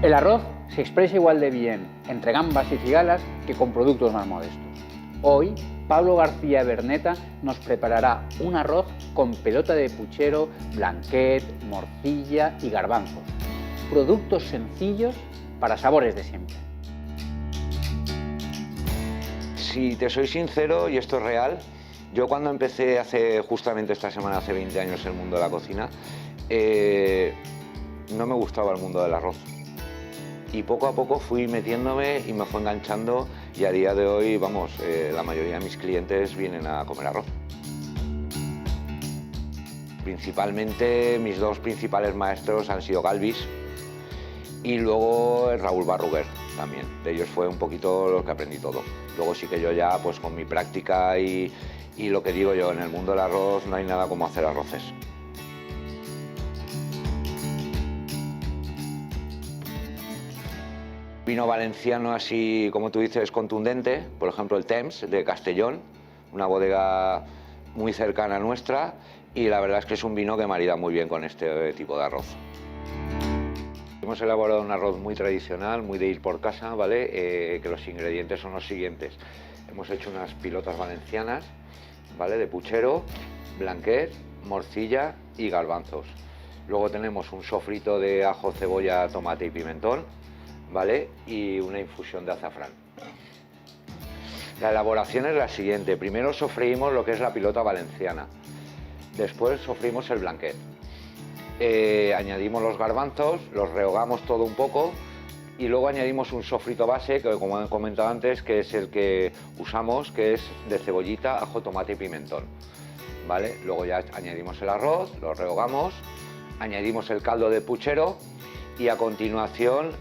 El arroz se expresa igual de bien entre gambas y cigalas que con productos más modestos. Hoy, Pablo García Berneta nos preparará un arroz con pelota de puchero, blanquet, morcilla y garbanzos. Productos sencillos para sabores de siempre. Si te soy sincero, y esto es real, yo cuando empecé justamente esta semana, hace 20 años, el mundo de la cocina, no me gustaba el mundo del arroz. Y poco a poco fui metiéndome y me fue enganchando, y a día de hoy, vamos, la mayoría de mis clientes vienen a comer arroz. Principalmente mis dos principales maestros han sido Galvis y luego Raúl Barruguer también. De ellos fue un poquito lo que aprendí todo. Luego sí que yo ya, pues con mi práctica y lo que digo yo, en el mundo del arroz no hay nada como hacer arroces. Vino valenciano así, como tú dices, contundente, por ejemplo el Temps de Castellón, una bodega muy cercana a nuestra, y la verdad es que es un vino que marida muy bien con este tipo de arroz. Hemos elaborado un arroz muy tradicional, muy de ir por casa, ¿vale? Que los ingredientes son los siguientes. Hemos hecho unas pilotas valencianas, ¿vale? De puchero, blanquet, morcilla y garbanzos. Luego tenemos un sofrito de ajo, cebolla, tomate y pimentón, ¿vale? Y una infusión de azafrán. La elaboración es la siguiente. Primero sofreímos lo que es la pilota valenciana. Después sofreímos el blanquet. Añadimos los garbanzos, los rehogamos todo un poco y luego añadimos un sofrito base, que como he comentado antes, que es el que usamos, que es de cebollita, ajo, tomate y pimentón, ¿vale? Luego ya añadimos el arroz, lo rehogamos, añadimos el caldo de puchero y a continuación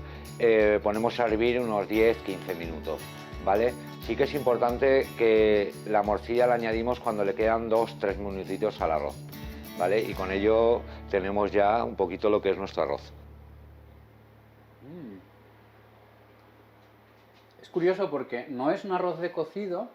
ponemos a hervir unos 10-15 minutos, ¿vale? Sí que es importante que la morcilla la añadimos cuando le quedan 2-3 minutitos al arroz, ¿vale? Y con ello tenemos ya un poquito lo que es nuestro arroz. Es curioso porque no es un arroz de cocido,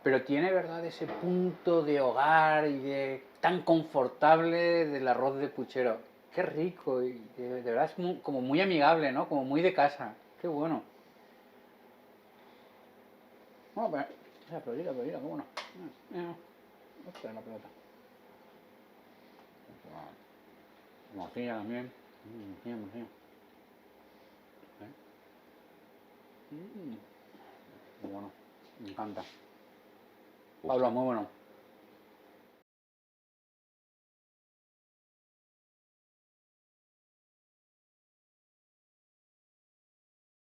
pero tiene, ¿verdad?, ese punto de hogar y de tan confortable del arroz de puchero. Qué rico y de verdad es como muy amigable, ¿no? Como muy de casa. Qué bueno. Bueno, pues, esa pelotita, qué bueno. Esta es la pelota. Morcilla también. Morcilla. Muy bueno, me encanta. Pablo, muy bueno.